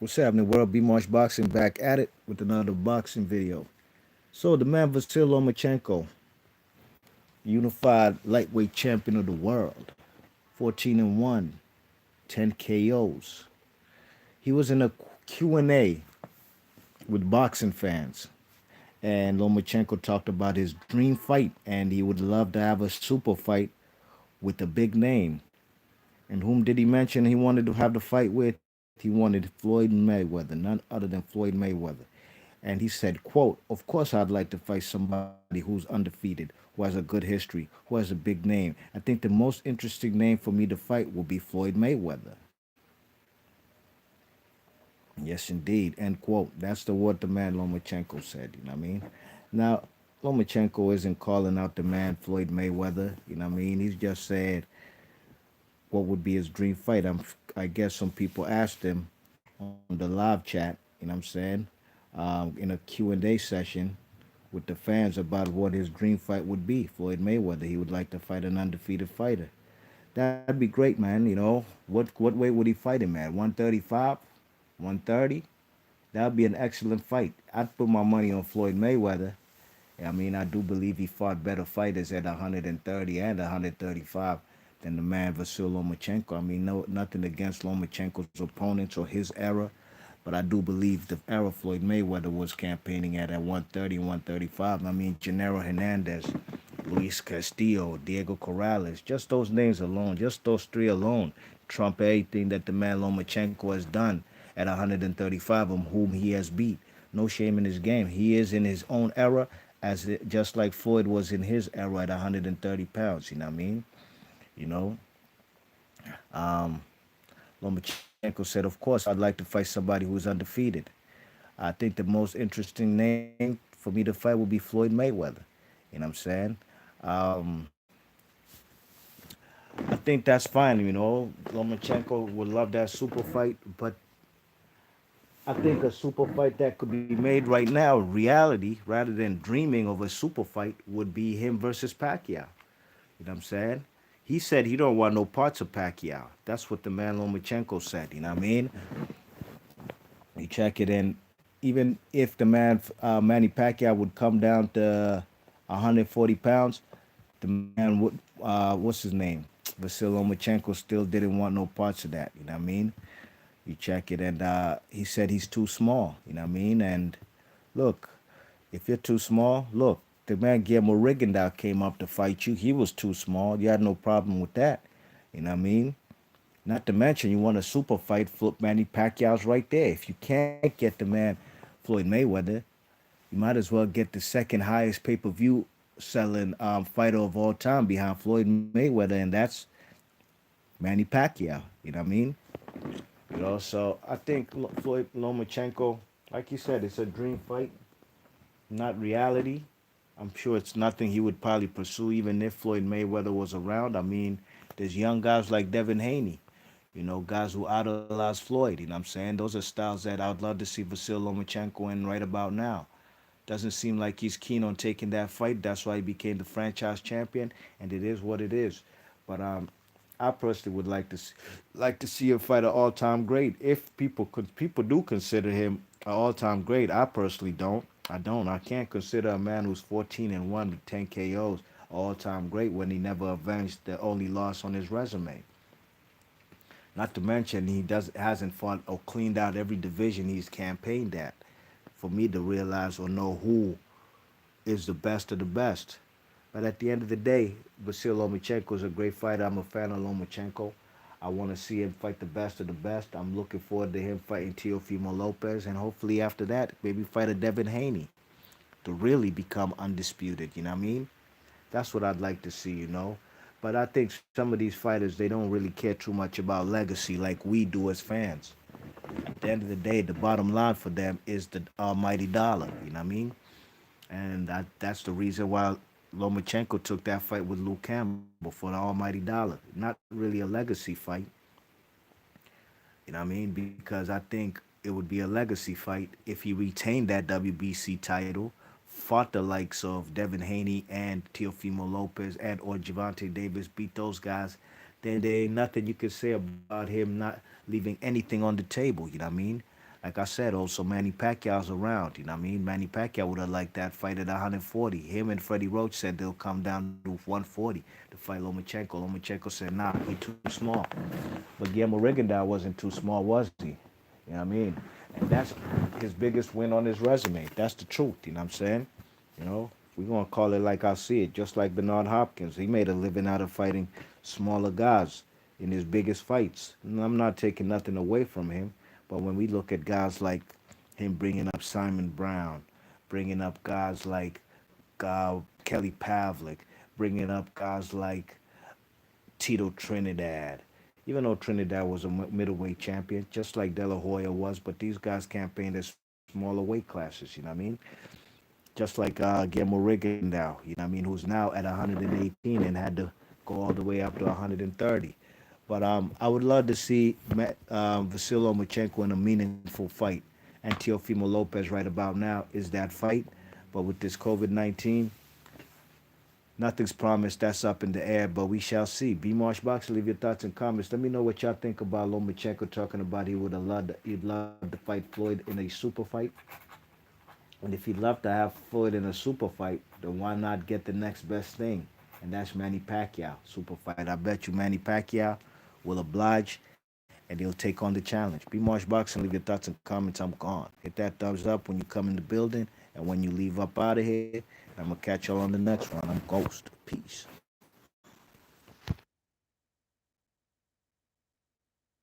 What's happening, world? B Marsh Boxing back at it with another boxing video. So the man Vasyl Lomachenko, unified lightweight champion of the world, 14-1, 10 KOs. He was in a Q&A with boxing fans, and Lomachenko talked about his dream fight, and he would love to have a super fight with a big name. And whom did he mention he wanted to have the fight with? He wanted Floyd Mayweather, none other than Floyd Mayweather. And he said, quote, "Of course I'd like to fight somebody who's undefeated, who has a good history, who has a big name. I think the most interesting name for me to fight will be Floyd Mayweather." Yes, indeed. End quote. That's the word the man Lomachenko said, you know what I mean? Now, Lomachenko isn't calling out the man Floyd Mayweather, you know what I mean? He's just said what would be his dream fight. I guess some people asked him on the live chat, you know what I'm saying, in a Q&A session with the fans about what his dream fight would be. Floyd Mayweather, he would like to fight an undefeated fighter. That'd be great, man. You know, what weight would he fight him at? 135, 130. That'd be an excellent fight. I'd put my money on Floyd Mayweather. I mean, I do believe he fought better fighters at 130 and 135 than the man Vasyl Lomachenko. I mean, no, nothing against Lomachenko's opponents or his era, but I do believe the era Floyd Mayweather was campaigning at 130 and 135. I mean, Gennaro Hernandez, Luis Castillo, Diego Corrales, just those names alone, just those three alone, trump everything that the man Lomachenko has done at 135 of whom he has beat. No shame in his game. He is in his own era, just like Floyd was in his era at 130 pounds. You know what I mean? You know, um, Lomachenko said, "Of course, I'd like to fight somebody who's undefeated. I think the most interesting name for me to fight would be Floyd Mayweather." You know what I'm saying? Um, I think that's fine. You know, Lomachenko would love that super fight, but I think a super fight that could be made right now, reality, rather than dreaming of a super fight, would be him versus Pacquiao. You know what I'm saying? He said he don't want no parts of Pacquiao. That's what the man Lomachenko said. You know what I mean? You check it in. Even if the man Manny Pacquiao would come down to 140 pounds, the man would what's his name? Vasyl Lomachenko still didn't want no parts of that. You know what I mean? You check it, and he said he's too small. You know what I mean? And look, if you're too small, look, the man Guillermo Rigondeaux came up to fight you. He was too small. You had no problem with that. You know what I mean? Not to mention, you want a super fight, Manny Pacquiao's right there. If you can't get the man Floyd Mayweather, you might as well get the second highest pay-per-view selling fighter of all time behind Floyd Mayweather, and that's Manny Pacquiao. You know what I mean? You know, so I think Floyd Lomachenko, like you said, it's a dream fight, not reality. I'm sure it's nothing he would probably pursue even if Floyd Mayweather was around. I mean, there's young guys like Devin Haney, you know, guys who idolize Floyd. You know what I'm saying? Those are styles that I'd love to see Vasyl Lomachenko in right about now. Doesn't seem like he's keen on taking that fight. That's why he became the franchise champion, and it is what it is. But I personally would like to see him fight an all-time great. If people do consider him an all-time great, I personally don't. I don't. I can't consider a man who's 14-1 with 10 KOs all-time great when he never avenged the only loss on his resume. Not to mention he does hasn't fought or cleaned out every division he's campaigned at. For me to realize or know who is the best of the best. But at the end of the day, Vasyl Lomachenko is a great fighter. I'm a fan of Lomachenko. I want to see him fight the best of the best. I'm looking forward to him fighting Teofimo Lopez, and hopefully after that, maybe fight a Devin Haney to really become undisputed. You know what I mean? That's what I'd like to see, you know. But I think some of these fighters, they don't really care too much about legacy like we do as fans. At the end of the day, the bottom line for them is the almighty dollar. You know what I mean? And that's the reason why Lomachenko took that fight with Luke Campbell for the almighty dollar. Not really a legacy fight. You know what I mean? Because I think it would be a legacy fight if he retained that WBC title, fought the likes of Devin Haney and Teofimo Lopez and or Javante Davis, beat those guys, then there ain't nothing you can say about him not leaving anything on the table. You know what I mean? Like I said, also Manny Pacquiao's around. You know what I mean? Manny Pacquiao would have liked that fight at 140. Him and Freddie Roach said they'll come down to 140 to fight Lomachenko. Lomachenko said, nah, he too small. But Guillermo Rigondeaux wasn't too small, was he? You know what I mean? And that's his biggest win on his resume. That's the truth. You know what I'm saying? You know, we're gonna call it like I see it. Just like Bernard Hopkins, he made a living out of fighting smaller guys in his biggest fights. And I'm not taking nothing away from him, but when we look at guys like him bringing up Simon Brown, bringing up guys like Kelly Pavlik, bringing up guys like Tito Trinidad. Even though Trinidad was a middleweight champion, just like De La Hoya was, but these guys campaigned at smaller weight classes. You know what I mean? Just like Guillermo Rigondeaux, you know what I mean, who's now at 118 and had to go all the way up to 130. But I would love to see Vasyl Lomachenko in a meaningful fight. And Teofimo Lopez right about now is that fight. But with this COVID-19, nothing's promised. That's up in the air, but we shall see. B Marsh Boxer, leave your thoughts and comments. Let me know what y'all think about Lomachenko talking about he'd love to fight Floyd in a super fight. And if he'd love to have Floyd in a super fight, then why not get the next best thing? And that's Manny Pacquiao, super fight. I bet you Manny Pacquiao will oblige and he'll take on the challenge. Be Marsh Boxing, leave your thoughts and comments. I'm gone. Hit that thumbs up when you come in the building and when you leave up out of here. I'm going to catch y'all on the next one. I'm Ghost. Peace.